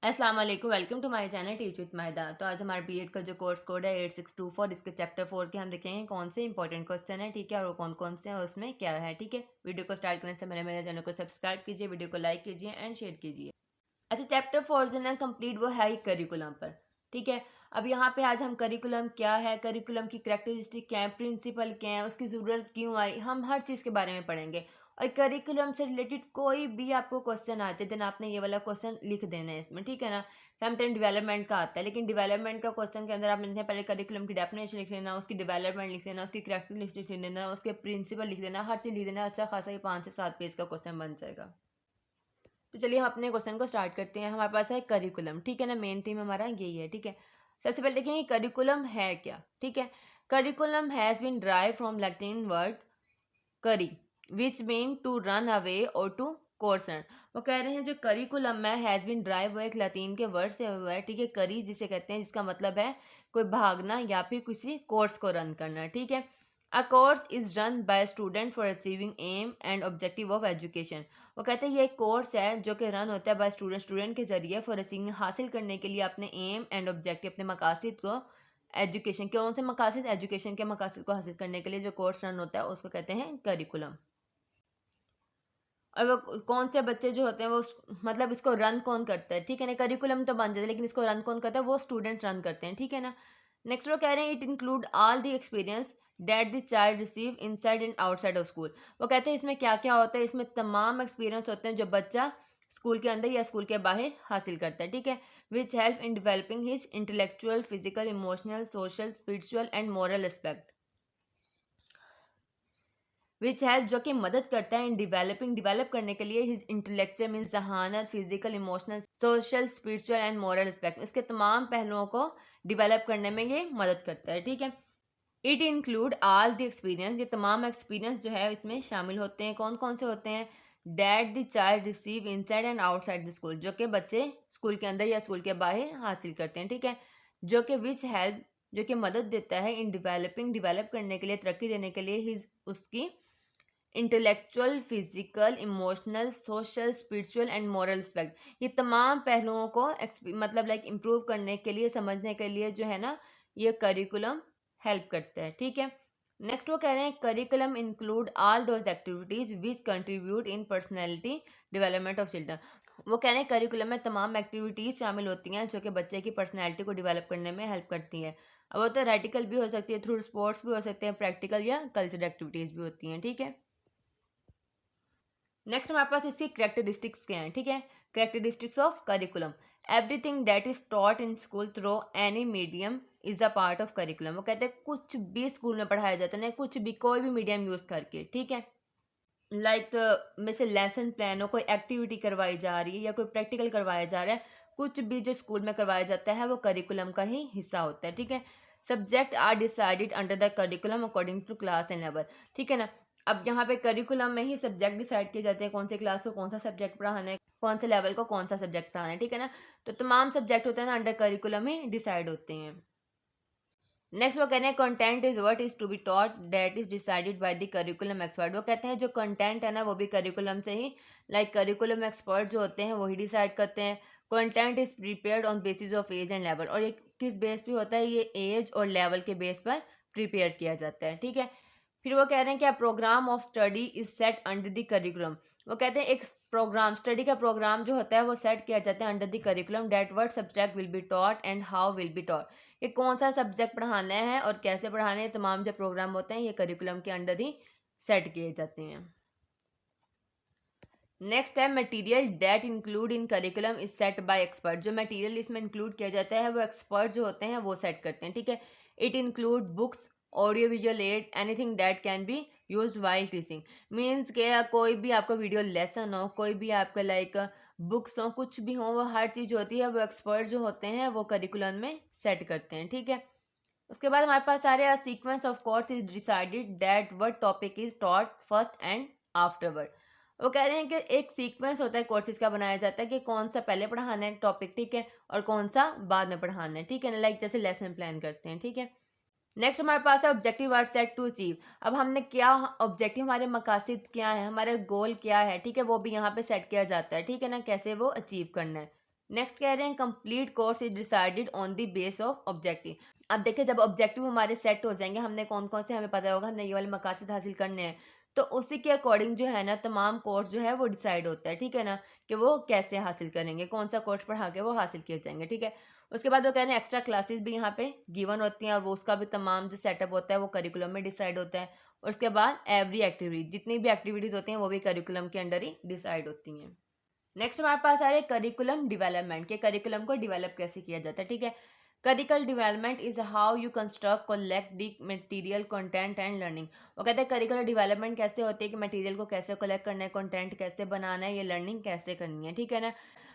अस्सलाम वालेकुम, welcome to my channel teach with Maida. तो आज हमारा बीएड का जो कोर्स कोड है 8624, इसके चैप्टर 4 के हम देखेंगे कौन से इंपॉर्टेंट क्वेश्चन है, ठीक है, और वो कौन कौन से हैं और उसमें क्या है, ठीक है। वीडियो को स्टार्ट करने से पहले मेरे चैनल को सब्सक्राइब कीजिए, वीडियो को लाइक कीजिए एंड शेयर कीजिए। अच्छा, चैप्टर 4 जो है कंप्लीट वो है ही करिकुलम पर, ठीक है। अब यहाँ पे आज हम करिकुलम क्या है, करिकुलम की कैरेक्टरिस्टिक क्या है, प्रिंसिपल क्या है, उसकी ज़रूरत क्यों आई, हम हर चीज़ के बारे में पढ़ेंगे। और करिकुलम से रिलेटेड कोई भी आपको क्वेश्चन आ जाए देन आपने ये वाला क्वेश्चन लिख देना है इसमें, ठीक है ना। समटाइम डेवलपमेंट का आता है, लेकिन डेवलपमेंट का क्वेश्चन के अंदर आपने लिखना है, पहले करिकुलम की डेफिनेशन लिख लेना, उसकी डेवलपमेंट लिख देना, उसकी कैरेक्टरिस्टिक लिख देना, उसके प्रिंसिपल लिख देना, हर चीज़ लिख देना। अच्छा खासा ये 5 से 7 पेज का क्वेश्चन बन जाएगा। तो चलिए हम अपने क्वेश्चन को स्टार्ट करते हैं। हमारे पास है करिकुलम, ठीक है ना, मेन थीम हमारा यही है, ठीक है। सबसे पहले देखेंगे करिकुलम है क्या, ठीक है। Curriculum has been drive from Latin word curri which mean to run away और टू कोर्सन। वो कह रहे हैं जो करिकुलम है हैज़ बीन ड्राइव, वो एक लतीन के वर्ड से हुआ है, ठीक है। करी जिसे कहते हैं, जिसका मतलब है कोई भागना या फिर किसी कोर्स को रन करना, ठीक है। A course is run by student for achieving aim and objective of education. वो कहते हैं ये एक कोर्स है जो कि रन होता है बाय स्टूडेंट के जरिए फॉर अचीविंग, हासिल करने के लिए अपने एम एंड ऑब्जेक्टिव, अपने मकासद को। एजुकेशन, कौन से मकासद, एजुकेशन के मकासद को हासिल करने के लिए जो कोर्स रन होता है उसको कहते हैं करिकुलम। और वो कौन से बच्चे जो होते हैं वो मतलब इसको रन कौन करता है, ठीक है ना। करिकुलम तो बन जाता है लेकिन इसको रन कौन करता है, वो स्टूडेंट रन करते हैं, ठीक है ना। नेक्स्ट वो कह रहे हैं it include all the experience that this child receive inside and outside of school. वो कहते हैं इसमें क्या क्या होता है, इसमें तमाम एक्सपीरियंस होते हैं जो बच्चा स्कूल के अंदर या स्कूल के बाहर हासिल करता है, ठीक है। Which help in developing his intellectual, physical, emotional, social, spiritual and moral aspect. Which help, जो कि मदद करता है इन डिवेलपिंग, डिवेलप करने के लिए हिज इंटेलेक्चुअल मीन्स जहानत, physical, emotional, social, spiritual and moral aspect. इसके तमाम पहलुओं को डिवेलप करने में ये मदद करता है, ठीक है। It include all the experience, ये तमाम एक्सपीरियंस जो है इसमें शामिल होते हैं। कौन कौन से होते हैं, that the child receive inside and outside the school, जो कि बच्चे स्कूल के अंदर या स्कूल के बाहर हासिल करते हैं, ठीक है। जो कि विच हेल्प, जो कि मदद देता है इन डिवेलपिंग, डिवेलप करने के लिए, तरक्की देने के लिए, हिज, उसकी intellectual, physical, emotional, social, spiritual and moral aspect. ये तमाम पहलुओं को मतलब लाइक इम्प्रूव करने के लिए, समझने के लिए जो है ना, ये करिकुलम हेल्प करता है, ठीक है। नेक्स्ट वो कह रहे हैं curriculum include all those activities which contribute in personality development of children. वो कह रहे हैं करिकुलम में तमाम एक्टिविटीज़ शामिल होती हैं जो कि बच्चे की पर्सनैलिटी को डेवलप करने में हेल्प करती हैं। अब वो तो रेटिकल भी हो सकती है, थ्रू स्पोर्ट्स भी हो सकते हैं, प्रैक्टिकल या कल्चरल एक्टिविटीज़ भी होती हैं, ठीक है। नेक्स्ट हमारे पास इसकी करेक्टरिस्टिक्स क्या हैं, ठीक है। Characteristics of curriculum, everything that is taught in school through any medium is a part of curriculum. वो कहते हैं कुछ भी स्कूल में पढ़ाया जाता है ना, कुछ भी कोई भी मीडियम यूज़ करके, ठीक है। लाइक जैसे लेसन प्लान हो, कोई एक्टिविटी करवाई जा रही है या कोई प्रैक्टिकल करवाया जा रहा है, कुछ भी जो स्कूल में करवाया जाता है वो करिकुलम का ही हिस्सा होता है, ठीक है। Subject are decided under the curriculum according to class and level, ठीक है ना। अब यहाँ पे करिकुलम में ही सब्जेक्ट डिसाइड किए जाते हैं, कौन से क्लास को कौन सा सब्जेक्ट पढ़ाना है, कौन से लेवल को कौन सा सब्जेक्ट पढ़ाना है, ठीक है ना। तो तमाम सब्जेक्ट होते हैं ना अंडर करिकुलम ही डिसाइड होते हैं। नेक्स्ट वो कहते हैं content is what is to be taught that is decided by the curriculum expert. वो कहते हैं जो कंटेंट है ना वो भी करिकुलम से ही, लाइक करिकुलम एक्सपर्ट जो होते हैं वही डिसाइड करते हैं। Content is prepared on basis of age and level, और ये किस बेस पे होता है, ये एज और लेवल के बेस पर प्रिपेयर किया जाता है, ठीक है। फिर वो कह रहे हैं कि programme of study is set under the curriculum. वो कहते हैं एक प्रोग्राम, स्टडी का प्रोग्राम जो होता है वो सेट किया जाता है under the curriculum, that what subject will be taught and how will be taught. ये कौन सा सब्जेक्ट पढ़ाना है और कैसे पढ़ाना है, तमाम जो प्रोग्राम होते हैं ये करिकुलम के अंडर ही सेट किए जाते हैं। नेक्स्ट है material that include in curriculum is set bye expert. जो मटेरियल इसमें इंक्लूड किया जाता है वो एक्सपर्ट जो होते हैं वो सेट करते हैं, ठीक है। It include books, audio visual add, anything that can be used while teaching. Means के कोई भी आपका वीडियो लेसन हो, कोई भी आपका लाइक बुक्स हो, कुछ भी हो, वो हर चीज़ होती है वो एक्सपर्ट जो होते हैं वो करिकुलम में सेट करते हैं, ठीक है। उसके बाद हमारे पास आ रहे हैं sequence of course is decided that what topic is taught first and afterward. वो कह रहे हैं कि एक सीक्वेंस होता है कोर्सेज का, बनाया जाता है कि कौन सा पहले पढ़ाना है टॉपिक, ठीक है, और कौन सा बाद में पढ़ाना है, ठीक है ना, लाइक जैसे लेसन प्लान करते हैं, ठीक है। नेक्स्ट हमारे पास है objective are set to achieve. अब हमने क्या ऑब्जेक्टिव, हमारे मकासद क्या है, हमारे गोल क्या है, ठीक है, वो भी यहाँ पे सेट किया जाता है, ठीक है ना, कैसे वो अचीव करना है। नेक्स्ट कह रहे हैं complete course is decided on the base of objective. अब देखिए जब ऑब्जेक्टिव हमारे सेट हो जाएंगे, हमने कौन कौन से हमें पता होगा हमने ये वाले मकासद हासिल करने हैं, तो उसी के अकॉर्डिंग जो है ना तमाम कोर्स जो है वो डिसाइड होता है, ठीक है ना, कि वो कैसे हासिल करेंगे, कौन सा कोर्स पढ़ा के वो हासिल किए जाएंगे, ठीक है। उसके बाद वो कह रहे हैं एक्स्ट्रा क्लासेस भी यहाँ पे गिवन होती हैं और वो उसका भी तमाम जो सेटअप होता है वो करिकुलम में डिसाइड होता है। और उसके बाद एवरी एक्टिविटी, जितनी भी एक्टिविटीज़ होती हैं वो भी करिकुलम के अंडर ही डिसाइड होती हैं। नेक्स्ट हमारे पास आ रहा है करिकुलम डेवलपमेंट, के करिकुलम को डेवलप कैसे किया जाता है, ठीक है। Curricular development is how you construct collect the material content and learning. वो कहते हैं करिकुलर डेवलपमेंट कैसे होती है कि मटेरियल को कैसे कलेक्ट करना है, कंटेंट कैसे बनाना है, ये लर्निंग कैसे करनी है, ठीक है ना।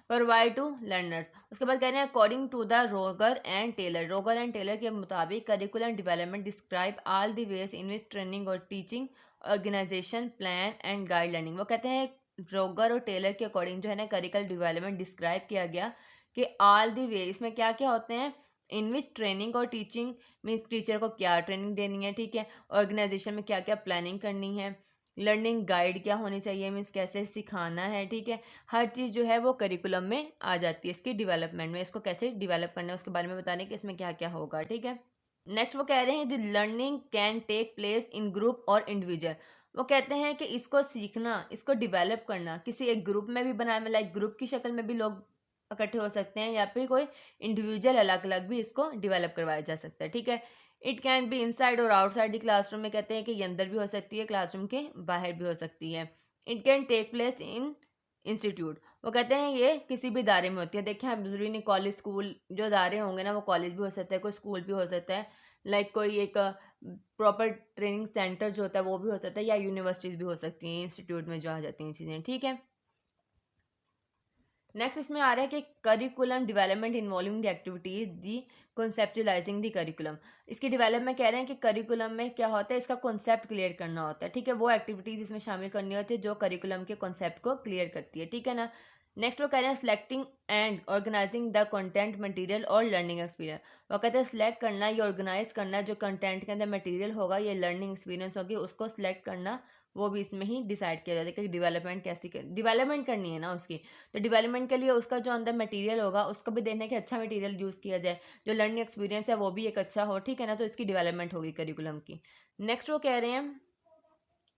Provide to learners. उसके बाद कह रहे हैं according to the Roger and Taylor, Roger and Taylor के मुताबिक curricular development describe all the ways in which training और teaching organisation plan and guide learning. वो कहते हैं रोगर और टेलर के अकॉर्डिंग जो है ना करिकुलर डेवलपमेंट डिस्क्राइब किया गया कि ऑल दी वे, इसमें क्या क्या होते हैं, इन विच ट्रेनिंग और टीचिंग, मीन्स टीचर को क्या ट्रेनिंग देनी है, ठीक है, ऑर्गेनाइजेशन में क्या क्या प्लानिंग करनी है, लर्निंग गाइड क्या होनी चाहिए, मीन्स कैसे सिखाना है, ठीक है, हर चीज़ जो है वो करिकुलम में आ जाती है इसकी डेवलपमेंट में, इसको कैसे डेवलप करना है उसके बारे में बताने कि इसमें क्या क्या होगा, ठीक है। नेक्स्ट वो कह रहे हैं the learning can take place in group और इंडिविजुअल। वो कहते हैं कि इसको सीखना, इसको डेवलप करना किसी एक ग्रुप में भी बनाए में, लाइक ग्रुप की शक्ल में भी लोग इकट्ठे हो सकते हैं या फिर कोई इंडिविजुअल अलग अलग भी इसको डेवलप करवाया जा सकता है, ठीक है। इट कैन बी इनसाइड और आउटसाइड द क्लासरूम में, कहते हैं कि ये अंदर भी हो सकती है क्लासरूम के बाहर भी हो सकती है। It can take place in institute. वो कहते हैं ये किसी भी इदारे में होती है, देखिए आप जरूरी नहीं कॉलेज स्कूल जो इदारे होंगे ना वो कॉलेज भी हो सकता है, कोई स्कूल भी हो सकता है, लाइक कोई एक प्रॉपर ट्रेनिंग सेंटर जो होता है वो भी हो सकता है, या यूनिवर्सिटीज़ भी हो सकती हैं, इंस्टीट्यूट में जो आ जाती हैं चीज़ें, ठीक है। नेक्स्ट इसमें आ रहा है कि curriculum development involving the activities the conceptualizing the curriculum. इसकी डेवलपमेंट कह रहे हैं कि करिकुलम में क्या होता है, इसका कॉन्सेप्ट क्लियर करना होता है, ठीक है, वो एक्टिविटीज़ इसमें शामिल करनी होती है जो करिकुलम के कॉन्सेप्ट को क्लियर करती है, ठीक है ना। नेक्स्ट वो कह रहे हैं selecting and organising the content material और लर्निंग एक्सपीरियंस। वो कहते हैं सिलेक्ट करना, ये ऑर्गेनाइज करना, जो कंटेंट के अंदर मटेरियल होगा, ये लर्निंग एक्सपीरियंस होगी, उसको सिलेक्ट करना, वो भी इसमें ही डिसाइड किया जाता है कि डेवलपमेंट कैसी डेवलपमेंट करनी है ना उसकी, तो डेवलपमेंट के लिए उसका जो अंदर मटेरियल होगा उसको भी देखना कि अच्छा मटेरियल यूज़ किया जाए, जो लर्निंग एक्सपीरियंस है वो भी एक अच्छा हो, ठीक है ना, तो इसकी डेवलपमेंट होगी करिकुलम की। नेक्स्ट वो कह रहे हैं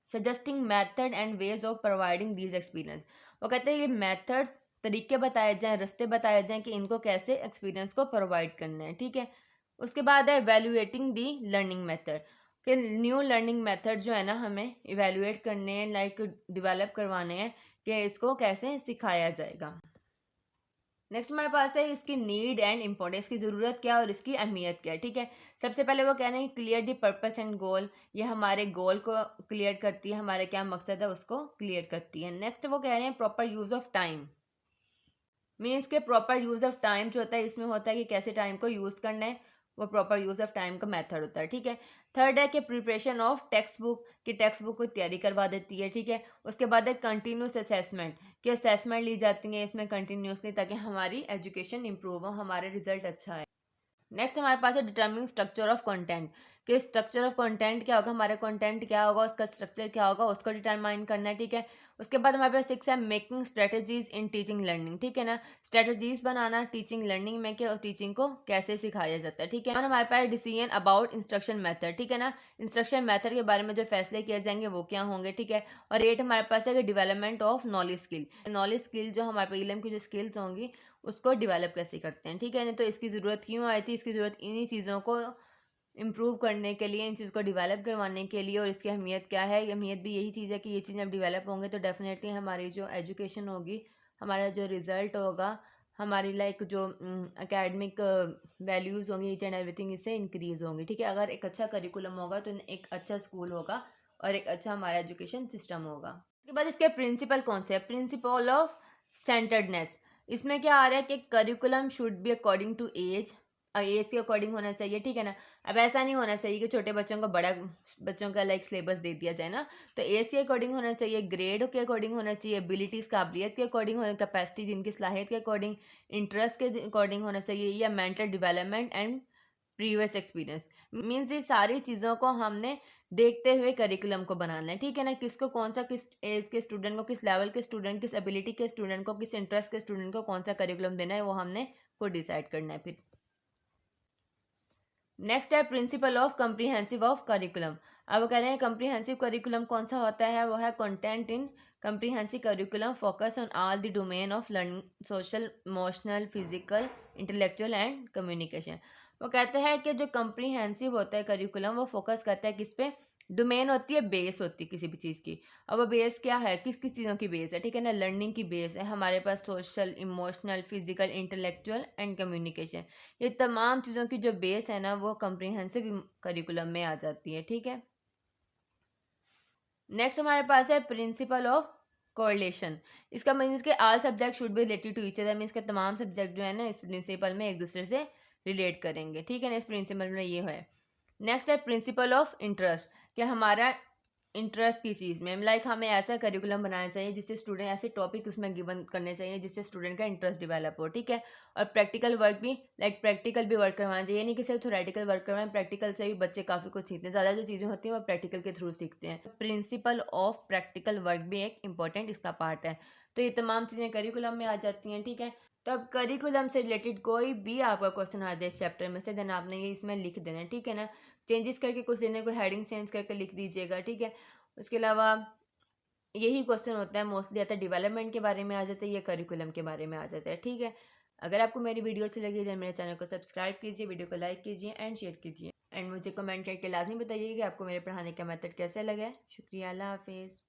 suggesting method and ways of providing these experience. वो कहते हैं ये मेथड, तरीके बताए जाएँ, रास्ते बताए जाएँ कि इनको कैसे एक्सपीरियंस को प्रोवाइड करना है, ठीक है। उसके बाद है इवेल्युएटिंग दी लर्निंग मेथड, कि न्यू लर्निंग मेथड जो है ना हमें इवेल्युएट करने हैं, लाइक डेवलप करवाने हैं कि इसको कैसे सिखाया जाएगा। नेक्स्ट हमारे पास है इसकी नीड एंड इम्पोर्टेंस, की ज़रूरत क्या है और इसकी अहमियत क्या है, ठीक है। सबसे पहले वो कह रहे हैं क्लियर दी पर्पस एंड गोल, ये हमारे गोल को क्लियर करती है, हमारे क्या मकसद है उसको क्लियर करती है। नेक्स्ट वो कह रहे हैं proper use of time, means के प्रॉपर यूज़ ऑफ टाइम जो होता है इसमें होता है कि कैसे टाइम को यूज़ करना है, वो प्रॉपर यूज़ ऑफ टाइम का मेथड होता है, ठीक है। थर्ड है कि प्रिपरेशन ऑफ टेक्स्ट बुक, की टेक्स्ट बुक को तैयारी करवा देती है, ठीक है। उसके बाद है कंटिन्यूस असेसमेंट, कि असेसमेंट ली जाती है इसमें कंटिन्यूसली ताकि हमारी एजुकेशन इंप्रूव हो, हमारे रिजल्ट अच्छा है। नेक्स्ट हमारे पास है डिटर्मिंग स्ट्रक्चर ऑफ कंटेंट, कि स्ट्रक्चर ऑफ कंटेंट क्या होगा, हमारा कंटेंट क्या होगा, उसका स्ट्रक्चर क्या होगा, उसको डिटरमाइन करना है, ठीक है। उसके बाद हमारे पास 6 है making strategies in teaching learning, ठीक है ना, स्ट्रेटजीज बनाना टीचिंग लर्निंग में, कि और टीचिंग को कैसे सिखाया जाता है, ठीक है। और हमारे पास डिसीजन अबाउट इंस्ट्रक्शन मेथड, ठीक है ना, इंस्ट्रक्शन मेथड के बारे में जो फैसले किए जाएंगे वो क्या होंगे, ठीक है। और 8 हमारे पास है development of knowledge skill, knowledge skill जो हमारे पास इलम की जो स्किल्स होंगी उसको डेवलप कैसे करते हैं, ठीक है ना। तो इसकी ज़रूरत क्यों आई थी, इसकी ज़रूरत इन्हीं चीज़ों को इम्प्रूव करने के लिए, इन चीज़ को डेवलप करवाने के लिए, और इसकी अहमियत क्या है, अहमियत भी यही चीज़ है कि ये चीज़ें जब डेवलप होंगे तो डेफिनेटली हमारी जो एजुकेशन होगी, हमारा जो रिज़ल्ट होगा, हमारी लाइक जो एकेडमिक वैल्यूज़ होंगी, ईच एंड एवरीथिंग इससे इंक्रीज़ होंगी, ठीक है। अगर एक अच्छा करिकुलम होगा तो एक अच्छा स्कूल होगा और एक अच्छा हमारा एजुकेशन सिस्टम होगा। उसके बाद इसके प्रिंसिपल कौन से है, प्रिंसिपल ऑफ सेंटर्डनेस, इसमें क्या आ रहा है कि curriculum should be according to age, age के अकॉर्डिंग होना चाहिए, ठीक है ना। अब ऐसा नहीं होना चाहिए कि छोटे बच्चों को बड़ा बच्चों का लाइक सिलेबस दे दिया जाए ना, तो एज के अकॉर्डिंग होना चाहिए, ग्रेड के अकॉर्डिंग होना चाहिए, एबिलिटीज़ काबिलियत के अकॉर्डिंग होना, कैपेसिटी जिनकी सलाहियत के अकॉर्डिंग, इंटरेस्ट के अकॉर्डिंग होना चाहिए, या mental development and previous experience, means ये सारी चीज़ों को हमने देखते हुए करिकुलम को बनाना है, ठीक है ना। किसको कौन सा, किस एज के स्टूडेंट को, किस लेवल के स्टूडेंट, किस एबिलिटी के स्टूडेंट को, किस इंटरेस्ट के स्टूडेंट को कौन सा करिकुलम देना है, वो हमने खुद डिसाइड करना है। फिर नेक्स्ट है principle of comprehensive of curriculum. अब कह रहे हैं कम्प्रीहेंसिव करिकुलम कौन सा होता है, वो है content in comprehensive curriculum focus on all the domain of learning, social, emotional, physical, intellectual and communication. वो कहते हैं कि जो कम्प्रीहेंसिव होता है करिकुलम वो फोकस करता है किस पे, डोमेन होती है, बेस होती है किसी भी चीज़ की। अब वो बेस क्या है, किस किस चीज़ों की बेस है, ठीक है ना। लर्निंग की बेस है हमारे पास social, emotional, physical, intellectual and communication. ये तमाम चीज़ों की जो बेस है ना वो कम्प्रीहेंसिव करिकुलम में आ जाती है, ठीक है। नेक्स्ट हमारे पास है प्रिंसिपल ऑफ कोरिलेशन। इसका मीन्स कि all subject should be related to each other, means के तमाम सब्जेक्ट जो है ना इस प्रिंसिपल में एक दूसरे से रिलेट करेंगे, ठीक है ना। इस प्रिंसिपल में ये है। नेक्स्ट है प्रिंसिपल ऑफ इंटरेस्ट, कि हमारा इंटरेस्ट की चीज़ में, लाइक हमें ऐसा करिकुलम बनाना चाहिए जिससे स्टूडेंट, ऐसे टॉपिक उसमें गिवन करने चाहिए जिससे स्टूडेंट का इंटरेस्ट डेवलप हो, ठीक है। और प्रैक्टिकल वर्क भी, लाइक प्रैक्टिकल भी वर्क करवाना चाहिए, नहीं कि सिर्फ थोरेटिकल वर्क करवाएं, प्रैक्टिकल से भी बच्चे काफ़ी कुछ सीखते हैं। ज़्यादा जो चीज़ें होती हैं वो प्रैक्टिकल के थ्रू सीखते हैं। प्रिंसिपल ऑफ प्रैक्टिकल वर्क भी एक इंपॉर्टेंट इसका पार्ट है। तो ये तमाम चीज़ें करिकुलम में आ जाती हैं, ठीक है। तो अब करिकुलम से रिलेटेड कोई भी आपका क्वेश्चन आ जाए इस चैप्टर में से, देन आपने ये इसमें लिख देना है, ठीक है ना। चेंजेस करके कुछ देने को, हेडिंग चेंज करके लिख दीजिएगा, ठीक है। उसके अलावा यही क्वेश्चन होता है मोस्टली, आता है डेवलपमेंट के बारे में आ जाता है, या करिकुलम के बारे में आ जाता है, ठीक है। अगर आपको मेरी वीडियो अच्छी लगी तो मेरे चैनल को सब्सक्राइब कीजिए, वीडियो को लाइक कीजिए एंड शेयर कीजिए, एंड मुझे कमेंट करके लाजमी बताइए कि आपको मेरे पढ़ाने का मेथड कैसा लगा है। शुक्रिया, अल्लाह हाफिज़।